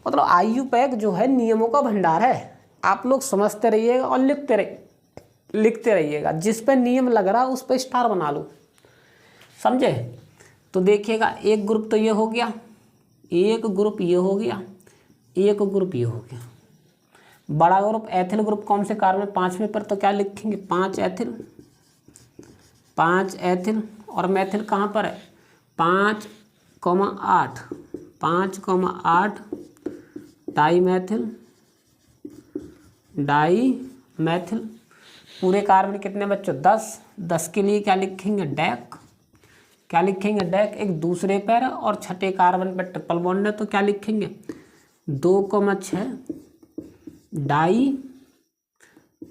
मतलब IUPAC जो है नियमों का भंडार है। आप लोग समझते रहिएगा और लिखते रहिएगा, जिस पे नियम लग रहा है उस पे स्टार बना लो, समझे? तो देखिएगा एक ग्रुप तो ये हो गया, एक ग्रुप ये हो गया, एक ग्रुप ये हो गया। बड़ा ग्रुप एथिल ग्रुप कौन से कार्बन 5वें पर, तो क्या लिखेंगे 5 एथिल, 5 एथिल, और मैथिल कहाँ पर है 5,8 5,8 डाई मैथिल। पूरे कार्बन कितने बच्चों 10, 10 के लिए क्या लिखेंगे डैक, क्या लिखेंगे डैक। एक दूसरे पर और छठे कार्बन पर ट्रिपल बॉन्ड है तो क्या लिखेंगे 2,6 डाई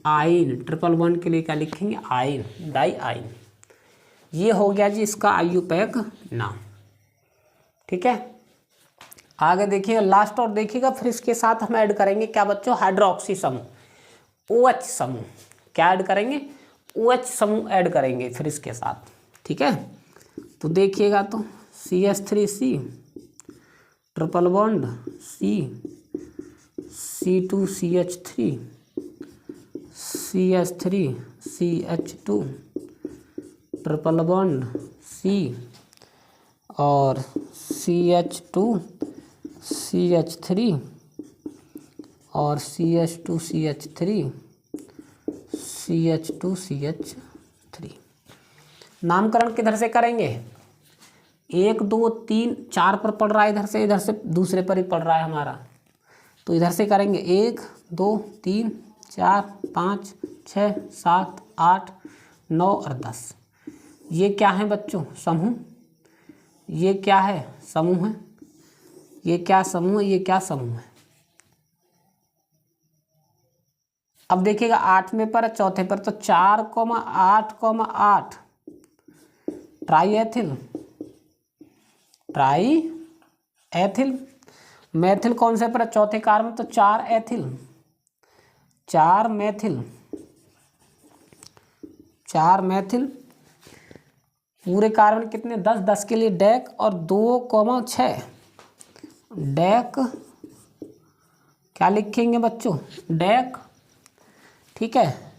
आइन, ट्रिपल बॉन्ड के लिए क्या लिखेंगे आइन, डाई आइन। ये हो गया जी इसका IUPAC नाम, ठीक है। आगे देखिएगा लास्ट और देखिएगा, फिर इसके साथ हम ऐड करेंगे क्या बच्चों हाइड्रोक्सी समूह OH समूह, क्या ऐड करेंगे OH समूह ऐड करेंगे फिर इसके साथ, ठीक है। तो देखिएगा तो CH3C triple bond C C2 CH3 CH3 CH2 triple bond C और CH2 CH3 और CH2 CH3 CH2 CH3। नामकरण किधर से करेंगे 1 2 3 4 पर पड़ रहा है, इधर से दूसरे पर ही पड़ रहा है हमारा, तो इधर से करेंगे 1 2 3 4 5 6 7 8 9 और 10। ये क्या है बच्चों समूह, ये क्या है समूह है, ये क्या समूह है, ये क्या समूह है। अब देखिएगा 8वें पर चौथे पर, तो 4,8,8 ट्राई एथिल। मैथिल कौन से पर चौथे कार्बन, तो 4 एथिल 4 मैथिल पूरे कार्बन कितने 10, 10 के लिए डैक और 2,6 डैक क्या लिखेंगे बच्चों, डैक। ठीक है,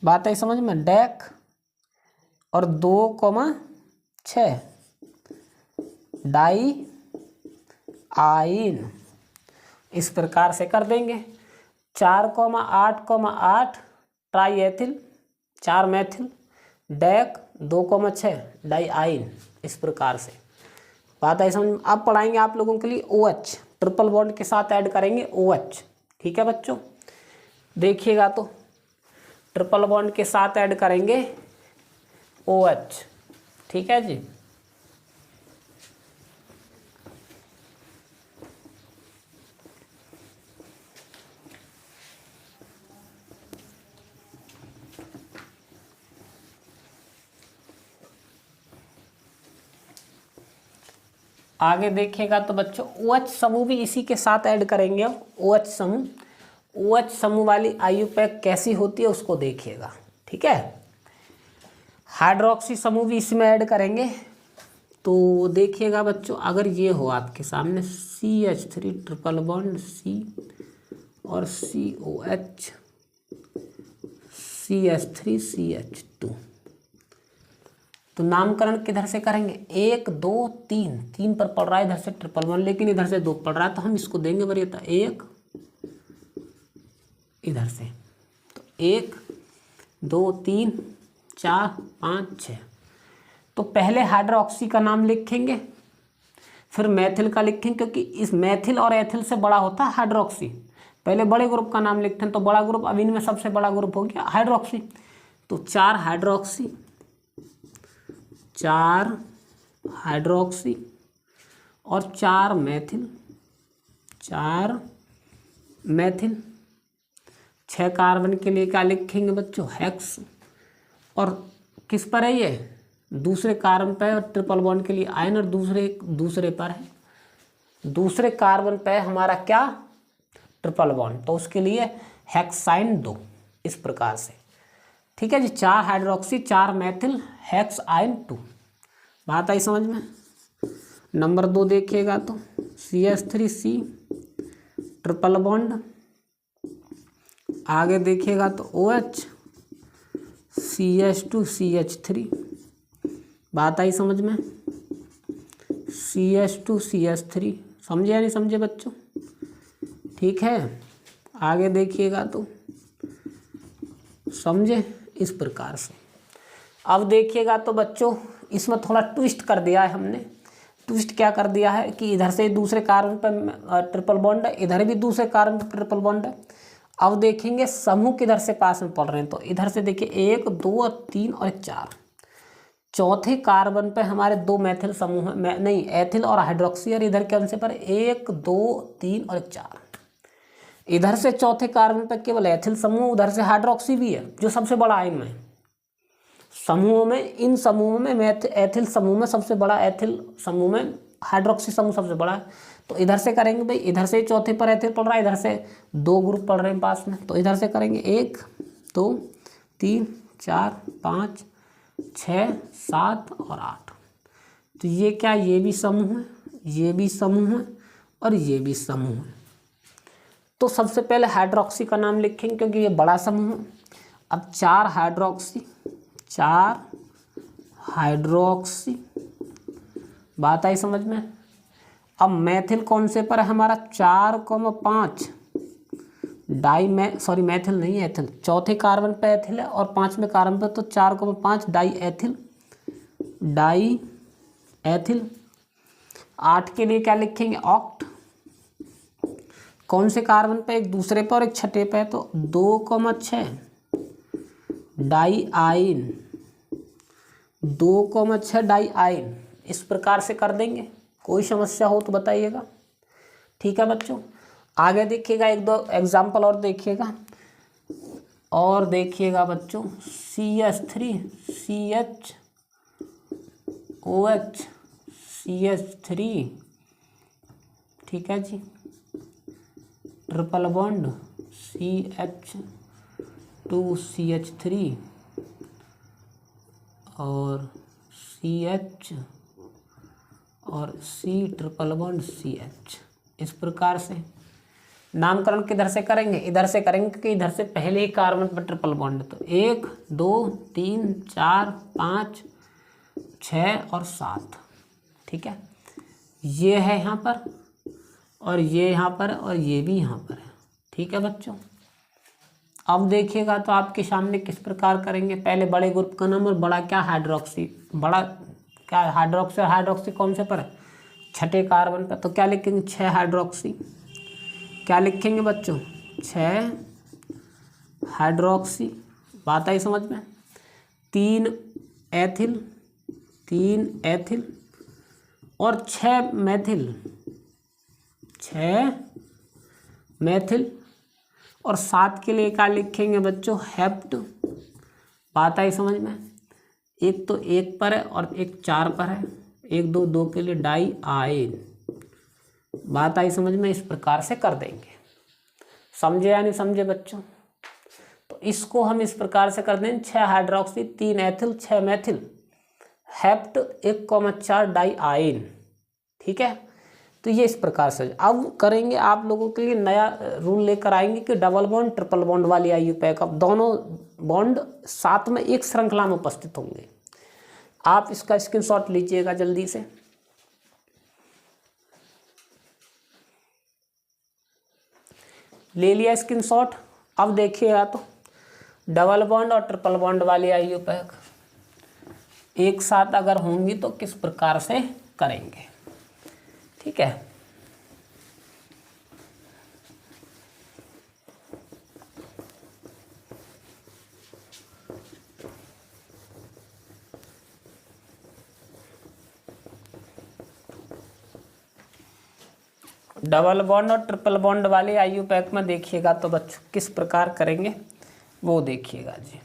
बात है समझ में, डैक और 2,6 डाई आइन, इस प्रकार से कर देंगे। 4,8,8 tri ethyl 4 methyl dec 2,6 di yne, इस प्रकार से बात है समझ में। अब पढ़ाएंगे आप लोगों के लिए OH, ट्रिपल बॉन्ड के साथ ऐड करेंगे OH। ठीक है बच्चों, देखिएगा तो ट्रिपल बॉन्ड के साथ ऐड करेंगे OH। ठीक है जी, आगे देखिएगा तो बच्चों OH समूह भी इसी के साथ ऐड करेंगे। अब OH समूह वाली आयु पैक कैसी होती है उसको देखिएगा। ठीक है, हाइड्रोक्सी समूह भी इसमें ऐड करेंगे। तो देखिएगा बच्चों, अगर ये हो आपके सामने CH3 ट्रिपल बॉन्ड C और COH CH3 CH2, तो नामकरण किधर से करेंगे, 1 2 3, 3 पर पड़ रहा है इधर से ट्रिपल बॉन्ड, लेकिन इधर से 2 पड़ रहा है, तो हम इसको देंगे वरीयता 1 इधर से, तो 1 2 3 4 5 6। तो पहले हाइड्रोक्सी का नाम लिखेंगे, फिर मैथिल का लिखेंगे, क्योंकि इस मैथिल और एथिल से बड़ा होता है हाइड्रोक्सी। पहले बड़े ग्रुप का नाम लिखते हैं, तो बड़ा ग्रुप, अब इनमें सबसे बड़ा ग्रुप हो गया हाइड्रोक्सी। तो 4 हाइड्रोक्सी 4 हाइड्रोक्सी और 4 मैथिल 4 मैथिल। 6 कार्बन के लिए क्या लिखेंगे बच्चों, हेक्स। और किस पर है ये, दूसरे कार्बन पर, ट्रिपल बॉन्ड के लिए आयन, और दूसरे पर है, दूसरे कार्बन पे हमारा क्या, ट्रिपल बॉन्ड, तो उसके लिए हेक्साइन 2, इस प्रकार से। ठीक है जी, 4 हाइड्रोक्सी 4 मैथिल हेक्स आयन 2, बात आई समझ में। नंबर 2 देखिएगा तो CH3C ट्रिपल बॉन्ड, आगे देखिएगा तो OH CH2 CH3, बात आई समझ में, CH2 CH3, समझे या नहीं समझे बच्चों। ठीक है, आगे देखिएगा तो समझे, इस प्रकार से। अब देखिएगा तो बच्चों इसमें थोड़ा ट्विस्ट कर दिया है हमने। ट्विस्ट क्या कर दिया है कि इधर से दूसरे कार्बन पर ट्रिपल बॉन्ड है, इधर भी दूसरे कार्बन पर ट्रिपल बॉन्ड है। अब देखेंगे समूह किधर से पास में पड़ रहे हैं, तो इधर से देखिए 1 2 3 और 4, चौथे कार्बन पे हमारे 2 मैथिल समूह है, नहीं एथिल और हाइड्रोक्सी, और इधर कौन से पर 1 2 3 और 4। इधर से चौथे कार्बन पे केवल एथिल समूह, उधर से हाइड्रोक्सी भी है जो सबसे बड़ा आयन में समूहों में। इन समूहों में एथिल समूह में सबसे बड़ा, एथिल समूह में हाइड्रोक्सी समूह सबसे बड़ा है। तो इधर से करेंगे भाई, इधर से चौथे पर एथिल पड़ रहा है, इधर से 2 ग्रुप पड़ रहे हैं पास में, तो इधर से करेंगे 1 2 3 4 5 6 7 और 8। तो ये क्या, ये भी समूह है, ये भी समूह है और ये भी समूह है। तो सबसे पहले हाइड्रोक्सी का नाम लिखेंगे क्योंकि ये बड़ा समूह है। अब 4 हाइड्रोक्सी 4 हाइड्रोक्सी, बात आई समझ में। अब मैथिल कौन से पर है हमारा, 4,5 मैथिल नहीं है, एथिल। चौथे कार्बन पे एथिल है और 5वें कार्बन पे, तो 4,5 डाई एथिल। 8 के लिए क्या लिखेंगे, ऑक्ट। कौन से कार्बन पे, एक दूसरे पर और एक छठे पे, तो 2,6 डाई आइन, 2,6 डाई आइन, इस प्रकार से कर देंगे। कोई समस्या हो तो बताइएगा। ठीक है बच्चों, आगे देखिएगा, 1-2 एग्जाम्पल और देखिएगा। और देखिएगा बच्चों CH3 CHOH CH3, ठीक है जी, ट्रिपल बॉन्ड CH2 CH3 और CH और C ट्रिपल बॉन्ड CH। इस प्रकार से नामकरण किधर से करेंगे, इधर से करेंगे, क्योंकि इधर से पहले ही कार्बन पर ट्रिपल बॉन्ड। तो 1 2 3 4 5 6 और 7, ठीक है। ये है यहाँ पर और ये यहाँ पर और ये भी यहाँ पर है, ठीक है बच्चों। अब देखिएगा तो आपके सामने किस प्रकार करेंगे। पहले बड़े ग्रुप का नाम और बड़ा क्या, हाइड्रोक्सी। बड़ा क्या, हाइड्रोक्सी। और हाइड्रोक्सी कौन से पर है, छठे कार्बन पर। तो क्या लिखेंगे, 6 हाइड्रोक्सी। क्या लिखेंगे बच्चों, 6 हाइड्रोक्सी। बात आई समझ में। 3 एथिल, 3 एथिल और 6 मैथिल, 6 मैथिल। और 7 के लिए क्या लिखेंगे बच्चों, हेप्ट। बात आई समझ में। एक तो 1 पर है और एक 4 पर है, 1 2 2 के लिए डाई आयन। बात आई समझ में। इस प्रकार से कर देंगे, समझे या नहीं समझे बच्चों। तो इसको हम इस प्रकार से कर देंगे, 6 hydroxy, 3 ethyl, 6 methyl, hept, 1,4 di yne, ठीक है। तो ये इस प्रकार से। अब करेंगे आप लोगों के लिए नया रूल लेकर आएंगे कि डबल बॉन्ड ट्रिपल बॉन्ड वाली IUPAC। अब दोनों बॉन्ड साथ में एक श्रृंखला में उपस्थित होंगे। आप इसका स्क्रीनशॉट लीजिएगा जल्दी से। ले लिया स्क्रीनशॉट। अब देखिएगा तो डबल बॉन्ड और ट्रिपल बॉन्ड वाली IUPAC एक साथ अगर होंगी तो किस प्रकार से करेंगे, ठीक है। डबल बॉन्ड और ट्रिपल बॉन्ड वाले IUPAC में देखिएगा तो बच्चों किस प्रकार करेंगे वो देखिएगा जी।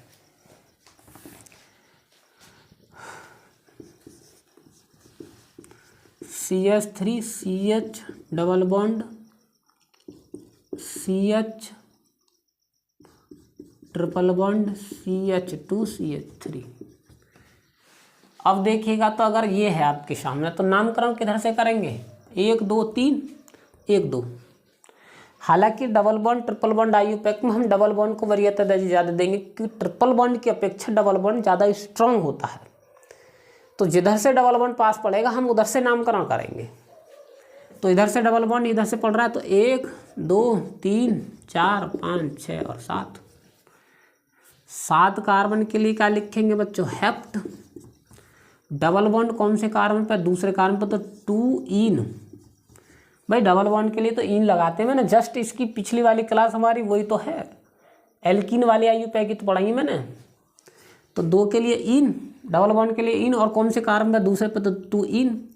CH3 CH double bond CH triple bond CH2 CH3। अब देखिएगा तो अगर ये है आपके सामने तो नामकरण किधर से करेंगे, 1 2 3 1 2। हालांकि double bond triple bond IUPAC में हम डबल बॉन्ड को वरीयता ज़्यादा देंगे, क्योंकि ट्रिपल बॉन्ड की अपेक्षा डबल बॉन्ड ज़्यादा स्ट्रांग होता है। तो जिधर से डबल बॉन्ड पास पड़ेगा हम उधर से नामकरण करेंगे। तो इधर से डबल बॉन्ड इधर से पड़ रहा है तो 1 2 3 4 5 6 और 7। 7 कार्बन के लिए क्या लिखेंगे बच्चों, हेप्ट। डबल बॉन्ड कौन से कार्बन पर, दूसरे कार्बन पर, तो 2 इन। भाई डबल बॉन्ड के लिए तो इन लगाते हैं मैंने, जस्ट इसकी पिछली वाली क्लास हमारी वही तो है, एल्कीन वाली IUPAC की तो पढ़ाई मैंने। तो 2 के लिए इन, डबल बॉन्ड के लिए इन, और कौन से कार्बन पर, दूसरे पर, तो 2 इन।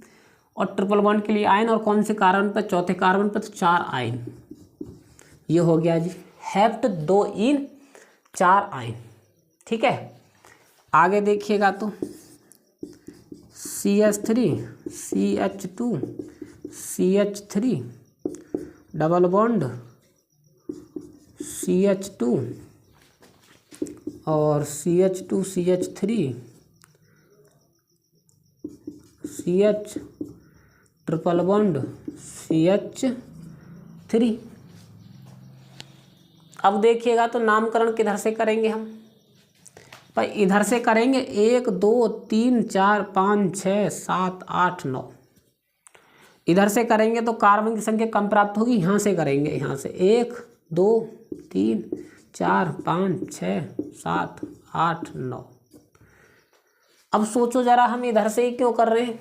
और ट्रिपल बॉन्ड के लिए आयन, और कौन से कार्बन पर, चौथे कार्बन पर, तो 4 आयन। ये हो गया जी हेप्ट, 2 इन 4 आयन, ठीक है। आगे देखिएगा तो CH3 CH2 CH3 double bond CH2 और CH2 CH3 CH triple bond CH3। अब देखिएगा तो नामकरण किधर से करेंगे हम, भाई इधर से करेंगे। 1 2 3 4 5 6 7 8 9। इधर से करेंगे तो कार्बन की संख्या कम प्राप्त होगी, यहाँ से करेंगे, यहाँ से 1 2 3 4 5 6 7 8 9। अब सोचो जरा हम इधर से ही क्यों कर रहे हैं,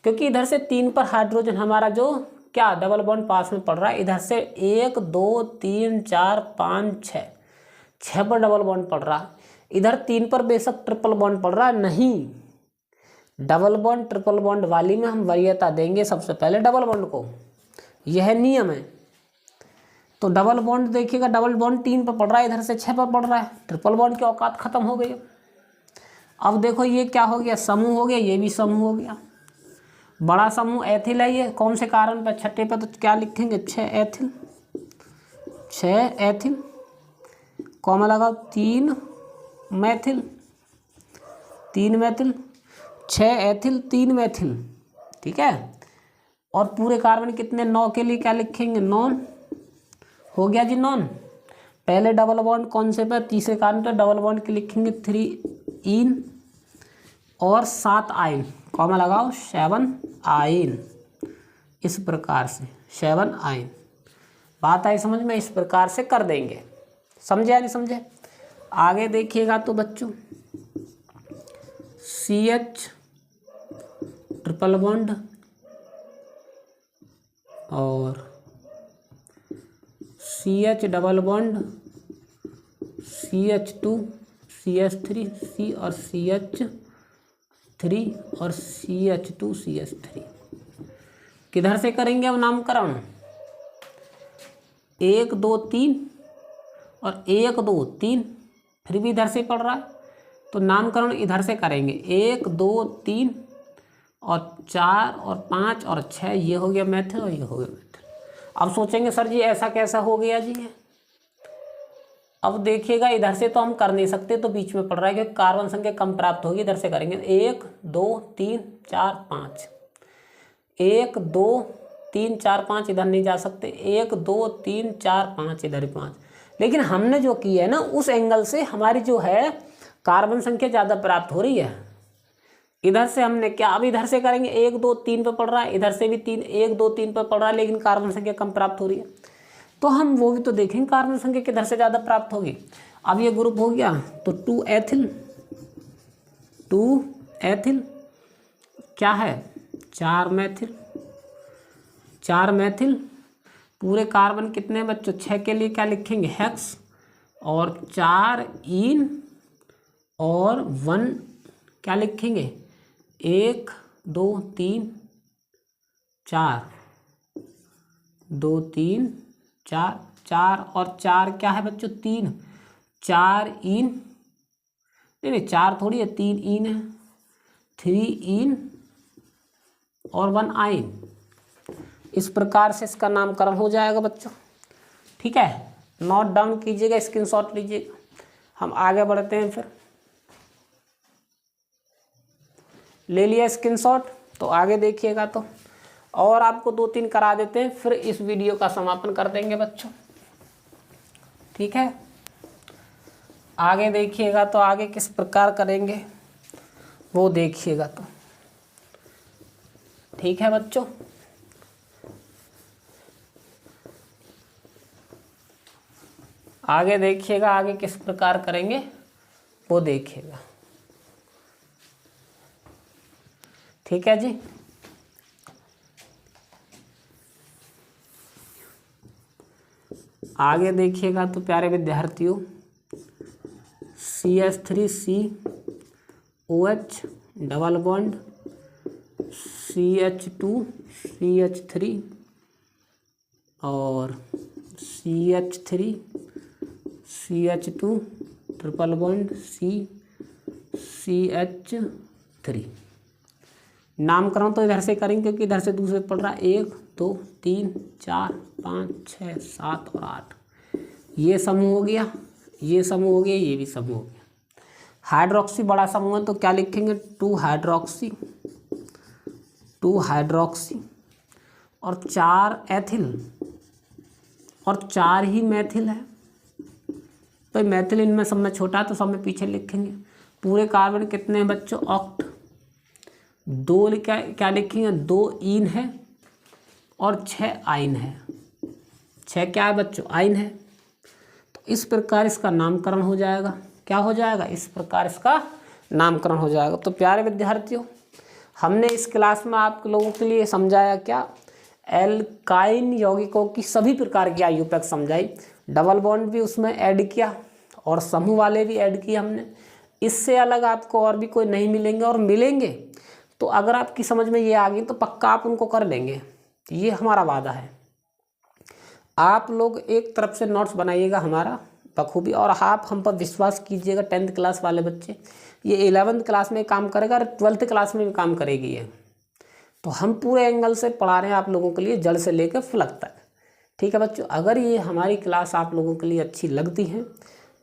क्योंकि इधर से 3 पर हाइड्रोजन हमारा जो क्या डबल बॉन्ड पास में पड़ रहा है, इधर से 1 2 3 4 5 6 पर डबल बॉन्ड पड़ रहा है। इधर 3 पर बेशक ट्रिपल बॉन्ड पड़ रहा है, नहीं, डबल बॉन्ड ट्रिपल बॉन्ड वाली में हम वरीयता देंगे सबसे पहले डबल बॉन्ड को, यह नियम है। तो डबल बॉन्ड देखिएगा, डबल बॉन्ड 3 पर पड़ रहा है, इधर से 6 पर पड़ रहा है, ट्रिपल बॉन्ड की औकात खत्म हो गई। अब देखो ये क्या हो गया, समूह हो गया, ये भी समूह हो गया। बड़ा समूह एथिल है, ये कौन से कार्बन पर, छठे पर, तो क्या लिखेंगे 6 एथिल, 6 एथिल, कॉमा लगाओ 3 मैथिल, 3 मैथिल, 6 एथिल 3 मैथिल, ठीक है। और पूरे कार्बन कितने, 9 के लिए क्या लिखेंगे, नॉन, हो गया जी नॉन। पहले डबल बॉन्ड कौन से पर, तीसरे कार्बन पर डबल बॉन्ड के लिखेंगे 3 इन और 7 आइन, कॉमा लगाओ 7 आइन, इस प्रकार से 7 आइन। बात आई समझ में, इस प्रकार से कर देंगे, समझे या नहीं समझे। आगे देखिएगा तो बच्चों CH ट्रिपल बॉन्ड और CH double bond, CH2 CH3 C और CH3 और CH2 CH3 किधर से करेंगे अब नामकरण, 1 2 3 और 1 2 3, फिर भी इधर से पढ़ रहा है तो नामकरण इधर से करेंगे, 1 2 3 और 4 और 5 और 6, ये हो गया मैथिल और ये हो गया मैथिल। अब सोचेंगे सर जी ऐसा कैसा हो गया जी है। अब देखिएगा इधर से तो हम कर नहीं सकते, तो बीच में पड़ रहा है कि कार्बन संख्या कम प्राप्त होगी, इधर से करेंगे 1 2 3 4 5, 1 2 3 4 5, इधर नहीं जा सकते, 1 2 3 4 5, इधर ही 5। लेकिन हमने जो किया है ना उस एंगल से हमारी जो है कार्बन संख्या ज़्यादा प्राप्त हो रही है। इधर से हमने क्या, अब इधर से करेंगे 1 2 3 पे पड़ रहा है, इधर से भी 1 2 3 पे पड़ रहा है, लेकिन कार्बन संख्या कम प्राप्त हो रही है, तो हम वो भी तो देखेंगे कार्बन संख्या किधर से ज़्यादा प्राप्त होगी। अब ये ग्रुप हो गया तो 2 एथिल क्या है, 4 मैथिल, पूरे कार्बन कितने बच्चों, 6 के लिए क्या लिखेंगे हेक्स, और 4 इन और 1 क्या लिखेंगे, 1 2 3 4, 2 3 4, 4 और 4 क्या है बच्चों 3, 4 इन, नहीं 4 थोड़ी है, 3 इन है, 3 इन और 1 आइन। इस प्रकार से इसका नामकरण हो जाएगा बच्चों, ठीक है। नोट डाउन कीजिएगा, स्क्रीनशॉट लीजिएगा। हम आगे बढ़ते हैं, फिर ले लिया स्क्रीनशॉट, तो आगे देखिएगा तो और आपको 2-3 करा देते हैं, फिर इस वीडियो का समापन कर देंगे बच्चों, ठीक है। आगे देखिएगा तो आगे किस प्रकार करेंगे वो देखिएगा तो, ठीक है बच्चों। आगे देखिएगा, आगे किस प्रकार करेंगे वो देखिएगा, ठीक है जी। आगे देखिएगा तो प्यारे विद्यार्थियों CH3COH डबल बॉन्ड, CH2CH3 और CH3CH2 ट्रिपल बॉन्ड CH3। नामकरण तो इधर से करेंगे क्योंकि इधर से दूसरे पड़ रहा है, 1 2 3 4 5 6 7 और 8, ये समूह हो गया, ये समूह हो गया, ये भी समूह हो गया। हाइड्रोक्सी बड़ा समूह है तो क्या लिखेंगे, 2 हाइड्रोक्सी और 4 एथिल और 4 ही मैथिल है, तो मैथिल इनमें सब में छोटा है तो सब में पीछे लिखेंगे। पूरे कार्बन कितने हैं बच्चों, ऑक्ट, 2 क्या लिखेंगे, 2 इन है और 6 आइन है, 6 क्या है बच्चों, आइन है। तो इस प्रकार इसका नामकरण हो जाएगा, क्या हो जाएगा, इस प्रकार इसका नामकरण हो जाएगा। तो प्यारे विद्यार्थियों हमने इस क्लास में आप लोगों के लिए समझाया क्या, एल्काइन यौगिकों की सभी प्रकार की आयुपैक समझाई, डबल बॉन्ड भी उसमें ऐड किया और समूह वाले भी ऐड किए हमने। इससे अलग आपको और भी कोई नहीं मिलेंगे, और मिलेंगे तो अगर आपकी समझ में ये आ गई तो पक्का आप उनको कर लेंगे, ये हमारा वादा है। आप लोग एक तरफ से नोट्स बनाइएगा हमारा बखूबी, और आप हम पर विश्वास कीजिएगा। 10th क्लास वाले बच्चे ये 11th क्लास में काम करेगा और 12th क्लास में भी काम करेगी ये, तो हम पूरे एंगल से पढ़ा रहे हैं आप लोगों के लिए, जड़ से लेकर फ्लक तक, ठीक है बच्चों। अगर ये हमारी क्लास आप लोगों के लिए अच्छी लगती है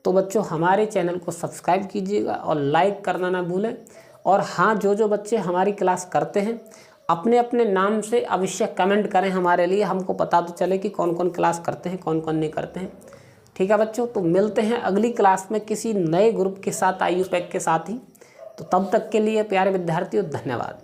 तो बच्चों हमारे चैनल को सब्सक्राइब कीजिएगा और लाइक करना ना भूलें, और हाँ, जो बच्चे हमारी क्लास करते हैं अपने अपने नाम से अवश्य कमेंट करें हमारे लिए, हमको पता तो चले कि कौन कौन क्लास करते हैं, कौन कौन नहीं करते हैं। ठीक है बच्चों, तो मिलते हैं अगली क्लास में किसी नए ग्रुप के साथ, IU पैक के साथ ही। तो तब तक के लिए प्यारे विद्यार्थियों, धन्यवाद।